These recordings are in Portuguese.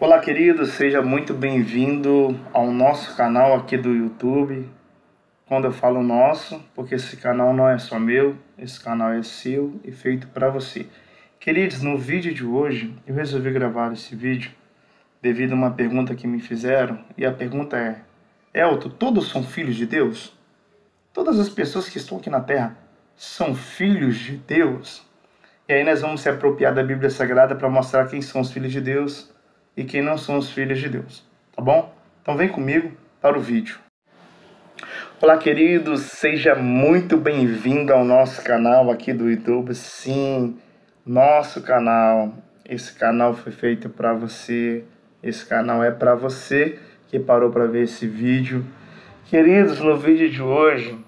Olá, querido, seja muito bem-vindo ao nosso canal aqui do YouTube. Quando eu falo nosso, porque esse canal não é só meu, esse canal é seu e feito para você. Queridos, no vídeo de hoje, eu resolvi gravar esse vídeo devido a uma pergunta que me fizeram, e a pergunta é: Elton, todos são filhos de Deus? Todas as pessoas que estão aqui na Terra são filhos de Deus? E aí nós vamos se apropriar da Bíblia Sagrada para mostrar quem são os filhos de Deus e quem não são os filhos de Deus, tá bom? Então vem comigo para o vídeo. Olá, queridos, seja muito bem-vindo ao nosso canal aqui do YouTube. Sim, nosso canal. Esse canal foi feito para você. Esse canal é para você que parou para ver esse vídeo. Queridos, no vídeo de hoje,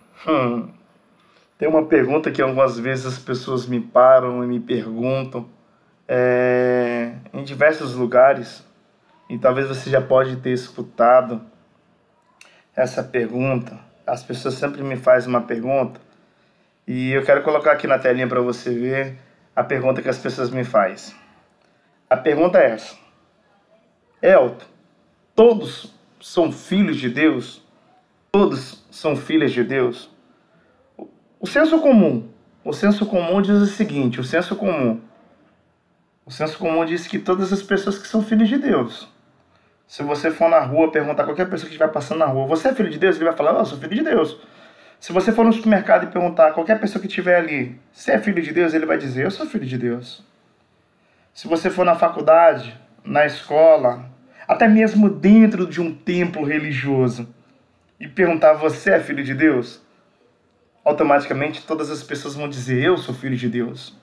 tem uma pergunta que algumas vezes as pessoas me param e me perguntam em diversos lugares, e talvez você já pode ter escutado essa pergunta. As pessoas sempre me fazem uma pergunta e eu quero colocar aqui na telinha para você ver a pergunta que as pessoas me fazem. A pergunta é essa: Elton, todos são filhos de Deus? Todos são filhas de Deus? O senso comum diz o seguinte: o senso comum diz que todas as pessoas que são filhos de Deus. Se você for na rua perguntar a qualquer pessoa que estiver passando na rua: você é filho de Deus? Ele vai falar: eu sou filho de Deus. Se você for no supermercado e perguntar a qualquer pessoa que estiver ali: você é filho de Deus? Ele vai dizer: eu sou filho de Deus. Se você for na faculdade, na escola, até mesmo dentro de um templo religioso, e perguntar: você é filho de Deus? Automaticamente todas as pessoas vão dizer: eu sou filho de Deus.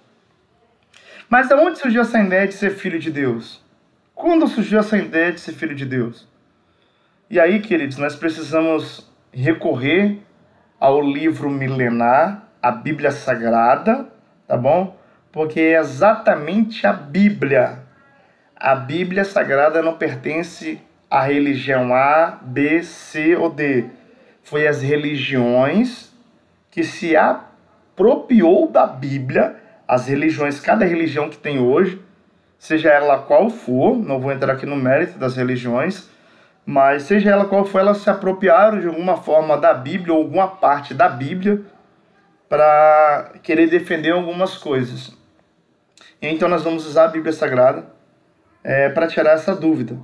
Mas de onde surgiu essa ideia de ser filho de Deus? Quando surgiu essa ideia de ser filho de Deus? E aí, queridos, nós precisamos recorrer ao livro milenar, a Bíblia Sagrada, tá bom? Porque é exatamente a Bíblia. A Bíblia Sagrada não pertence à religião A, B, C ou D. Foi as religiões que se apropriou da Bíblia, as religiões, cada religião que tem hoje, seja ela qual for, não vou entrar aqui no mérito das religiões, mas seja ela qual for, elas se apropriaram de alguma forma da Bíblia ou alguma parte da Bíblia para querer defender algumas coisas. Então nós vamos usar a Bíblia Sagrada para tirar essa dúvida.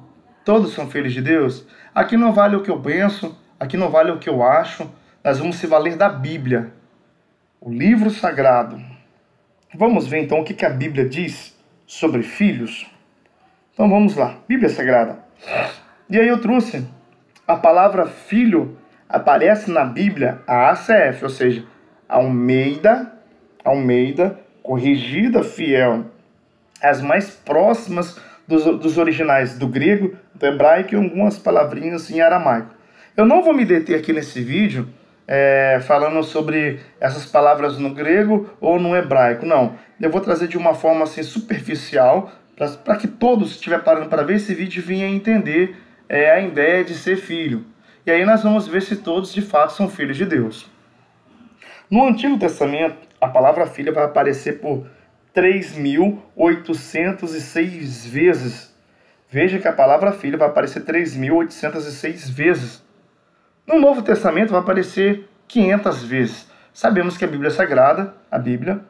Todos são filhos de Deus? Aqui não vale o que eu penso, aqui não vale o que eu acho, nós vamos se valer da Bíblia, o livro sagrado. Vamos ver então o que a Bíblia diz sobre filhos? Então vamos lá, Bíblia Sagrada. E aí eu trouxe a palavra filho, aparece na Bíblia a ACF, ou seja, Almeida, corrigida fiel, as mais próximas dos originais do grego, do hebraico e algumas palavrinhas em aramaico. Eu não vou me deter aqui nesse vídeo falando sobre essas palavras no grego ou no hebraico, não. Eu vou trazer de uma forma assim superficial, para que todos que estiver parando para ver esse vídeo venham entender a ideia de ser filho. E aí nós vamos ver se todos de fato são filhos de Deus. No Antigo Testamento, a palavra filha vai aparecer por 3.806 vezes. Veja que a palavra filha vai aparecer 3.806 vezes. No Novo Testamento vai aparecer 500 vezes. Sabemos que a Bíblia Sagrada, a Bíblia,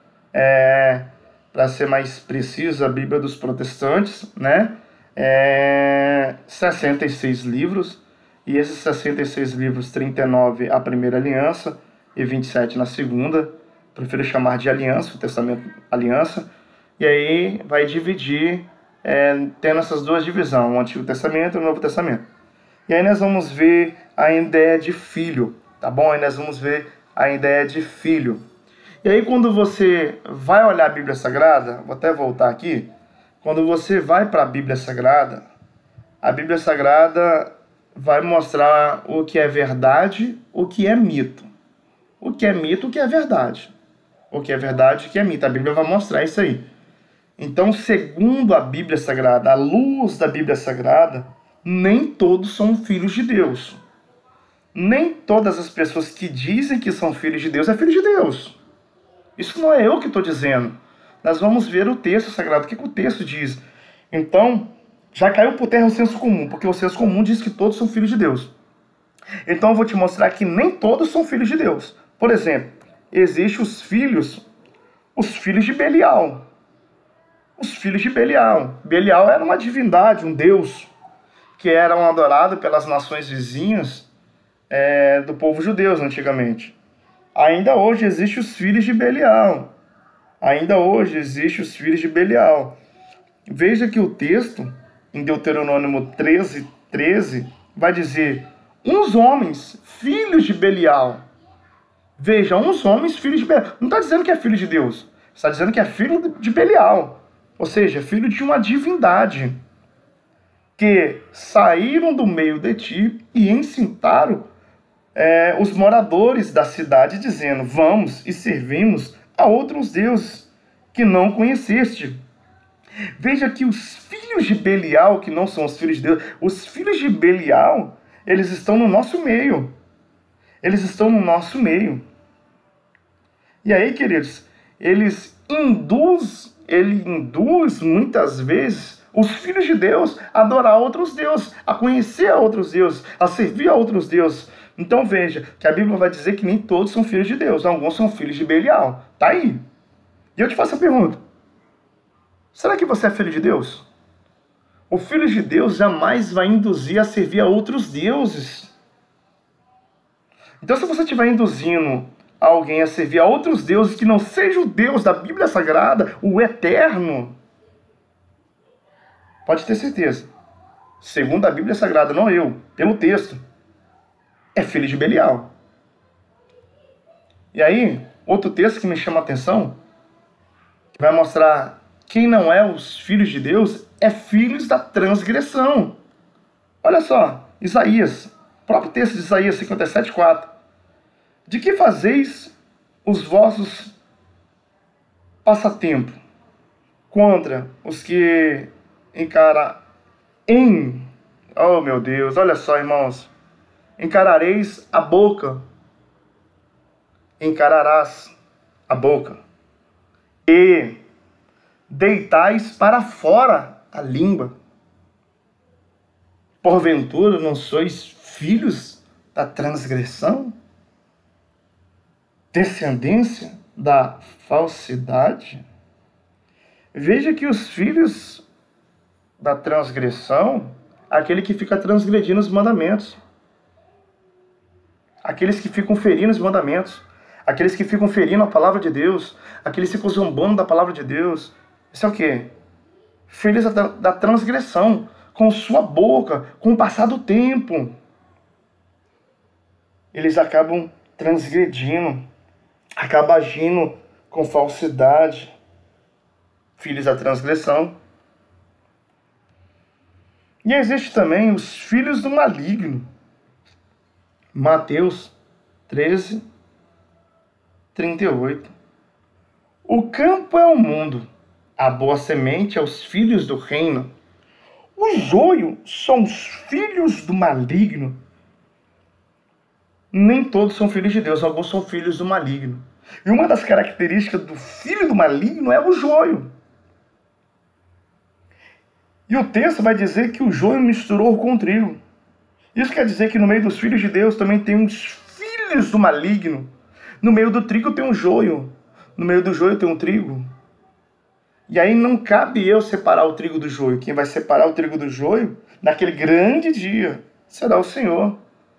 para ser mais preciso, a Bíblia dos protestantes, 66 livros, e esses 66 livros, 39 a primeira aliança e 27 na segunda, prefiro chamar de aliança, o Testamento aliança, e aí vai dividir, tendo essas duas divisões, o Antigo Testamento e o Novo Testamento. E aí nós vamos ver a ideia de filho, tá bom? Aí nós vamos ver a ideia de filho. E aí quando você vai olhar a Bíblia Sagrada, vou até voltar aqui, quando você vai para a Bíblia Sagrada vai mostrar o que é verdade, o que é mito. O que é mito, o que é verdade. O que é verdade, o que é mito. A Bíblia vai mostrar isso aí. Então, segundo a Bíblia Sagrada, à luz da Bíblia Sagrada, nem todos são filhos de Deus. Nem todas as pessoas que dizem que são filhos de Deus é filho de Deus. Isso não é eu que estou dizendo. Nós vamos ver o texto sagrado, o que o texto diz. Então, Já caiu por terra o senso comum, porque o senso comum diz que todos são filhos de Deus. Então eu vou te mostrar que nem todos são filhos de Deus. Por exemplo, existem os filhos de Belial. Os filhos de Belial. Belial era uma divindade, um deus, que eram adorados pelas nações vizinhas do povo judeu antigamente. Ainda hoje existem os filhos de Belial. Ainda hoje existem os filhos de Belial. Veja que o texto, em Deuteronômio 13, vai dizer: uns homens, filhos de Belial. Veja, uns homens, filhos de Belial. Não está dizendo que é filho de Deus. Está dizendo que é filho de Belial. Ou seja, filho de uma divindade. Que saíram do meio de ti e incitaram os moradores da cidade, dizendo: vamos e servimos a outros deuses que não conheceste. Veja que os filhos de Belial, que não são os filhos de Deus, os filhos de Belial, eles estão no nosso meio. Eles estão no nosso meio. E aí, queridos, ele induz muitas vezes os filhos de Deus a adorar outros deuses, a conhecer a outros deuses, a servir a outros deuses. Então veja que a Bíblia vai dizer que nem todos são filhos de Deus, alguns são filhos de Belial. Tá aí. E eu te faço a pergunta: será que você é filho de Deus? O filho de Deus jamais vai induzir a servir a outros deuses. Então, se você estiver induzindo alguém a servir a outros deuses que não seja o Deus da Bíblia Sagrada, o Eterno, pode ter certeza, segundo a Bíblia Sagrada, não eu, pelo texto, é filho de Belial. E aí, outro texto que me chama a atenção, que vai mostrar quem não é os filhos de Deus, é filhos da transgressão. Olha só, Isaías, próprio texto de Isaías 57:4. De que fazeis os vossos passatempo contra os que oh meu Deus, olha só, irmãos, encararás a boca e deitais para fora a língua. Porventura não sois filhos da transgressão? Descendência da falsidade? Veja que os filhos da transgressão, aquele que fica transgredindo os mandamentos, aqueles que ficam ferindo os mandamentos, aqueles que ficam ferindo a palavra de Deus, aqueles que ficam zombando da palavra de Deus. Isso é o quê? Filhos da transgressão, com sua boca, com o passar do tempo, eles acabam transgredindo, acabam agindo com falsidade. Filhos da transgressão. E existe também os filhos do maligno. Mateus 13:38. O campo é o mundo, a boa semente é os filhos do reino. O joio são os filhos do maligno. Nem todos são filhos de Deus, alguns são filhos do maligno. E uma das características do filho do maligno é o joio. E o texto vai dizer que o joio misturou com o trigo. Isso quer dizer que no meio dos filhos de Deus também tem uns filhos do maligno. No meio do trigo tem um joio. No meio do joio tem um trigo. E aí não cabe eu separar o trigo do joio. Quem vai separar o trigo do joio, naquele grande dia, será o Senhor.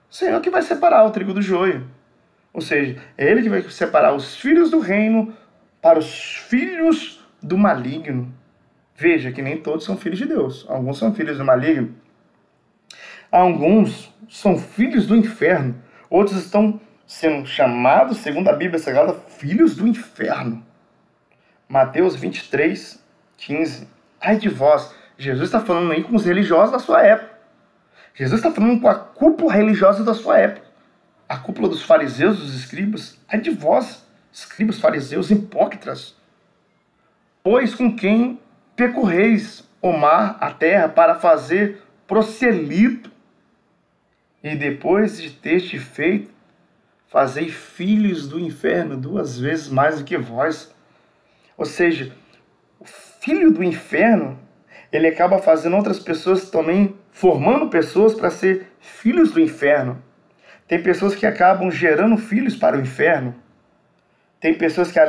O Senhor que vai separar o trigo do joio. Ou seja, é Ele que vai separar os filhos do reino para os filhos do maligno. Veja que nem todos são filhos de Deus. Alguns são filhos do maligno. Alguns são filhos do inferno. Outros estão sendo chamados, segundo a Bíblia Sagrada, filhos do inferno. Mateus 23:15. Ai de vós. Jesus está falando aí com os religiosos da sua época. Jesus está falando com a cúpula religiosa da sua época. A cúpula dos fariseus, dos escribas. Ai de vós, escribas, fariseus, hipócritas. Pois com quem percorreis o mar, a terra, para fazer prosselito, e depois de ter feito, fazei filhos do inferno 2 vezes mais do que vós. Ou seja, o filho do inferno, ele acaba fazendo outras pessoas também, formando pessoas para ser filhos do inferno. Tem pessoas que acabam gerando filhos para o inferno. Tem pessoas que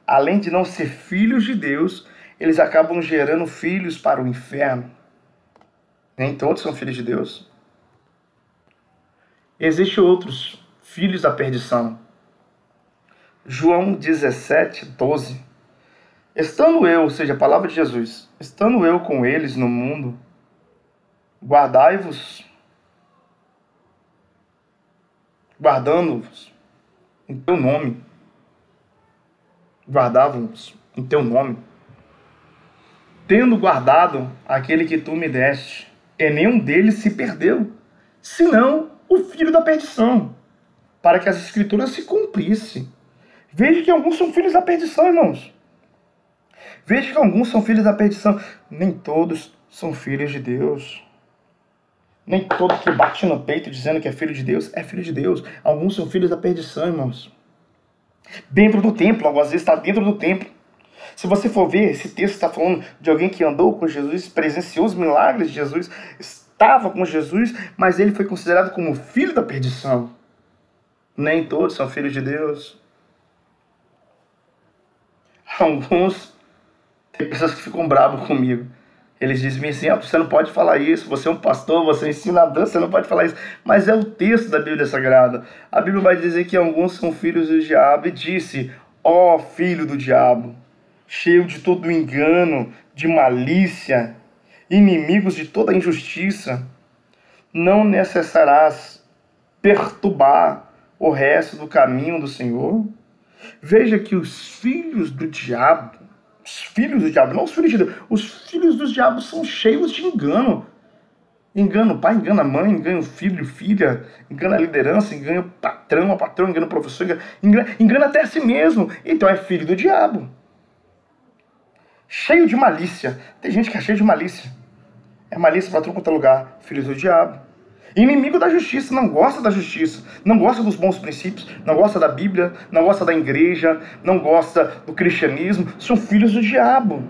além de não ser filhos de Deus, eles acabam gerando filhos para o inferno. Nem todos são filhos de Deus. Existem outros filhos da perdição. João 17:12. Estando eu, ou seja, a palavra de Jesus, estando eu com eles no mundo, guardando-vos em teu nome, guardávamos em teu nome, tendo guardado aquele que tu me deste, e nenhum deles se perdeu, senão o filho da perdição, para que as escrituras se cumprissem. Veja que alguns são filhos da perdição, irmãos. Veja que alguns são filhos da perdição. Nem todos são filhos de Deus. Nem todo que bate no peito dizendo que é filho de Deus é filho de Deus. Alguns são filhos da perdição, irmãos. Dentro do templo, algumas vezes está dentro do templo. Se você for ver, esse texto está falando de alguém que andou com Jesus, presenciou os milagres de Jesus, estava com Jesus, mas ele foi considerado como filho da perdição. Nem todos são filhos de Deus. Alguns, tem pessoas que ficam bravos comigo. Eles dizem assim, você não pode falar isso, você é um pastor, você ensina a dança, você não pode falar isso. Mas é o texto da Bíblia Sagrada. A Bíblia vai dizer que alguns são filhos do diabo e disse, ó filho do diabo, cheio de todo engano, de malícia, inimigos de toda injustiça, não necessitarás perturbar o resto do caminho do Senhor? Veja que os filhos do diabo, não os filhos de Deus, os filhos dos diabos são cheios de engano. Engana o pai, engana a mãe, engana o filho, filha, engana a liderança, engana o patrão, a patroa, engana o professor, engana até a si mesmo. Então é filho do diabo. Cheio de malícia. Tem gente que é cheio de malícia. É malícia para tudo quanto é lugar. Filho do diabo. Inimigo da justiça, não gosta da justiça, não gosta dos bons princípios, não gosta da Bíblia, não gosta da igreja, não gosta do cristianismo, são filhos do diabo.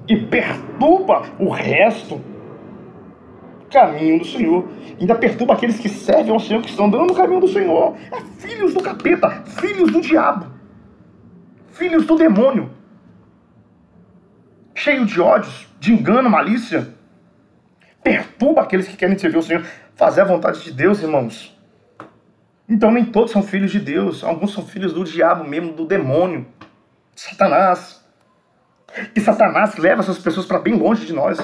E perturba o resto do caminho do Senhor. Ainda perturba aqueles que servem ao Senhor, que estão andando no caminho do Senhor. É filhos do capeta, filhos do diabo, filhos do demônio. Cheio de ódios, de engano, malícia. Perturba aqueles que querem servir o Senhor, fazer a vontade de Deus, irmãos. Então nem todos são filhos de Deus. Alguns são filhos do diabo mesmo, do demônio, de Satanás. E Satanás leva essas pessoas para bem longe de nós.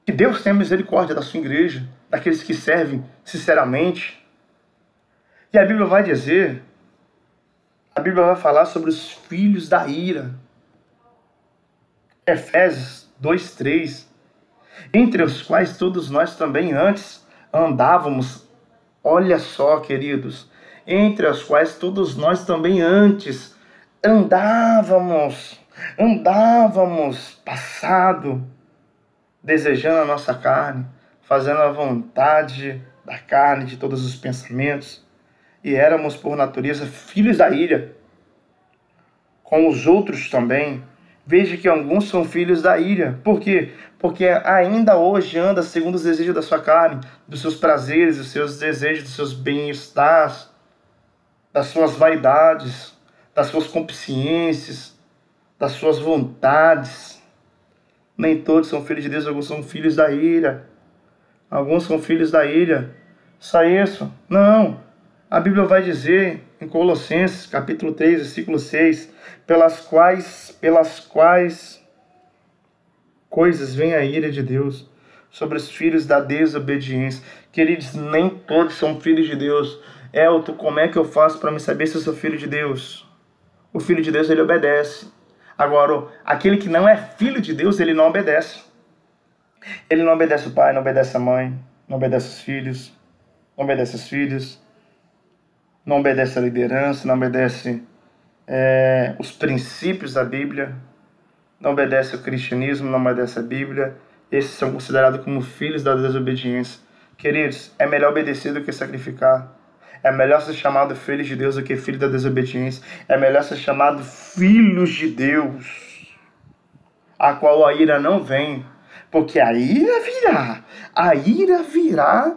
Que Deus tenha misericórdia da sua igreja, daqueles que servem sinceramente. E a Bíblia vai dizer, a Bíblia vai falar sobre os filhos da ira. Efésios 2:3. Entre os quais todos nós também antes andávamos. Olha só, queridos. Entre os quais todos nós também antes andávamos, passado, desejando a nossa carne, fazendo a vontade da carne, de todos os pensamentos, e éramos por natureza filhos da ira, com os outros também. Veja que alguns são filhos da ira. Por quê? Porque ainda hoje anda segundo os desejos da sua carne, dos seus prazeres, dos seus desejos, dos seus bem-estares, das suas vaidades, das suas consciências, das suas vontades. Nem todos são filhos de Deus, alguns são filhos da ira. Alguns são filhos da ira. Só isso? Não. A Bíblia vai dizer em Colossenses, capítulo 3, versículo 6, pelas quais coisas vem a ira de Deus sobre os filhos da desobediência. Queridos, nem todos são filhos de Deus. Elton, como é que eu faço para me saber se eu sou filho de Deus? O filho de Deus, ele obedece. Agora, aquele que não é filho de Deus, ele não obedece. Ele não obedece o pai, não obedece a mãe, não obedece os filhos, não obedece os filhos, não obedece a liderança, não obedece os princípios da Bíblia, não obedece ao cristianismo, não obedece a Bíblia. Esses são considerados como filhos da desobediência. Queridos, é melhor obedecer do que sacrificar. É melhor ser chamado filho de Deus do que filho da desobediência. É melhor ser chamado filhos de Deus a qual a ira não vem, porque a ira virá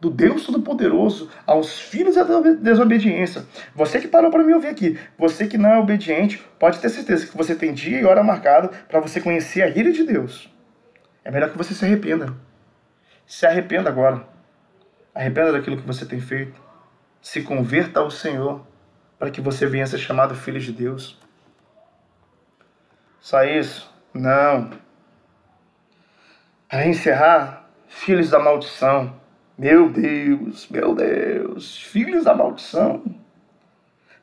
do Deus Todo-Poderoso aos filhos da desobediência. Você que parou para me ouvir aqui, você que não é obediente, pode ter certeza que você tem dia e hora marcado para você conhecer a ira de Deus. É melhor que você se arrependa. Se arrependa agora. Arrependa daquilo que você tem feito. Se converta ao Senhor para que você venha ser chamado filho de Deus. Só isso? Não. Para encerrar, filhos da maldição. Meu Deus, filhos da maldição.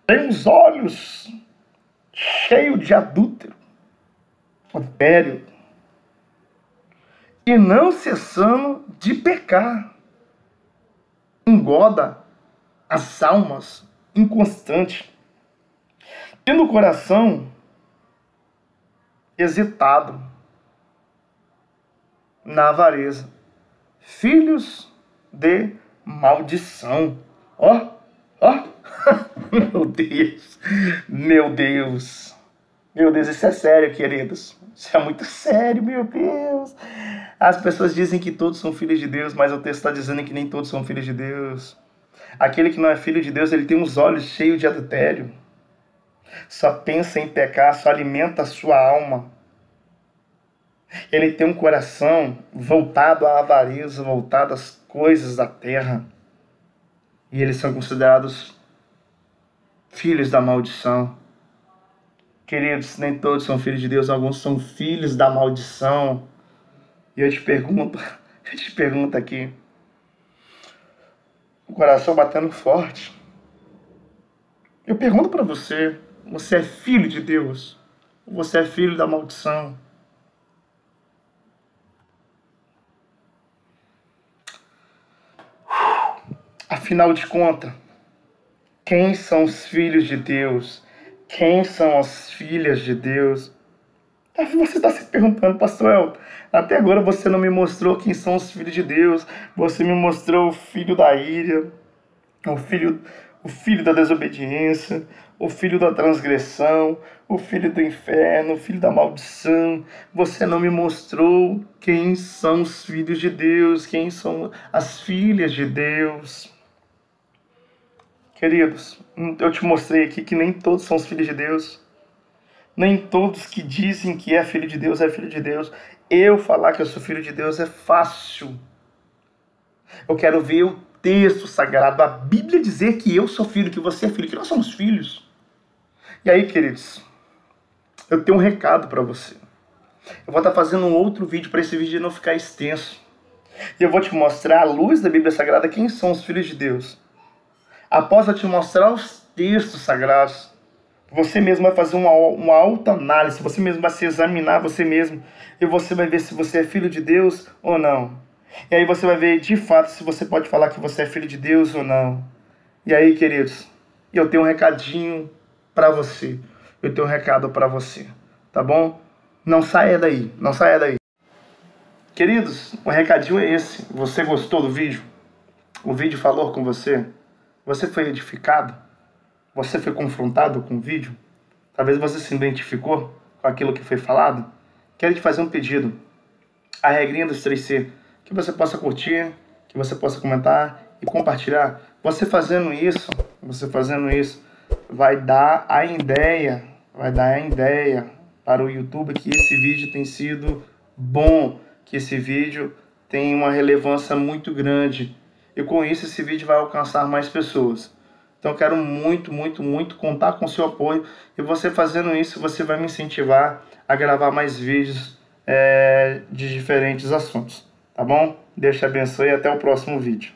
Tem os olhos cheios de adúltero, adultério, e não cessando de pecar. Engoda as almas inconstante, tendo o coração hesitado na avareza. Filhos de maldição. Ó. Meu Deus, isso é sério, queridos. Isso é muito sério, meu Deus. As pessoas dizem que todos são filhos de Deus, mas o texto está dizendo que nem todos são filhos de Deus. Aquele que não é filho de Deus, ele tem os olhos cheios de adultério. Só pensa em pecar, só alimenta a sua alma. Ele tem um coração voltado à avareza, voltado às coisas da terra. E eles são considerados filhos da maldição. Queridos, nem todos são filhos de Deus, alguns são filhos da maldição. E eu te pergunto aqui, o coração batendo forte. Eu pergunto para você, você é filho de Deus? Ou você é filho da maldição? Afinal de contas, quem são os filhos de Deus? Quem são as filhas de Deus? Você está se perguntando, pastor Elton, até agora você não me mostrou quem são os filhos de Deus. Você me mostrou o filho da ira, o filho da desobediência, o filho da transgressão, o filho do inferno, o filho da maldição. Você não me mostrou quem são os filhos de Deus, quem são as filhas de Deus. Queridos, eu te mostrei aqui que nem todos são os filhos de Deus. Nem todos que dizem que é filho de Deus é filho de Deus. Eu falar que eu sou filho de Deus é fácil. Eu quero ver o texto sagrado, a Bíblia dizer que eu sou filho, que você é filho, que nós somos filhos. E aí, queridos, eu tenho um recado para você. Eu vou estar fazendo um outro vídeo para esse vídeo não ficar extenso. E eu vou te mostrar, à luz da Bíblia Sagrada, quem são os filhos de Deus. Após eu te mostrar os textos sagrados, você mesmo vai fazer uma autoanálise, você mesmo vai se examinar você mesmo, e você vai ver se você é filho de Deus ou não. E aí você vai ver, de fato, se você pode falar que você é filho de Deus ou não. E aí, queridos, eu tenho um recadinho para você. Eu tenho um recado para você, tá bom? Não saia daí, não saia daí. Queridos, o recadinho é esse. Você gostou do vídeo? O vídeo falou com você? Você foi edificado? Você foi confrontado com o vídeo? Talvez você se identificou com aquilo que foi falado? Quero te fazer um pedido. A regrinha dos 3C. Que você possa curtir, que você possa comentar e compartilhar. Você fazendo isso, vai dar a ideia para o YouTube que esse vídeo tem sido bom, que esse vídeo tem uma relevância muito grande. E com isso esse vídeo vai alcançar mais pessoas. Então eu quero muito contar com o seu apoio. E você fazendo isso, você vai me incentivar a gravar mais vídeos de diferentes assuntos. Tá bom? Deus te abençoe e até o próximo vídeo.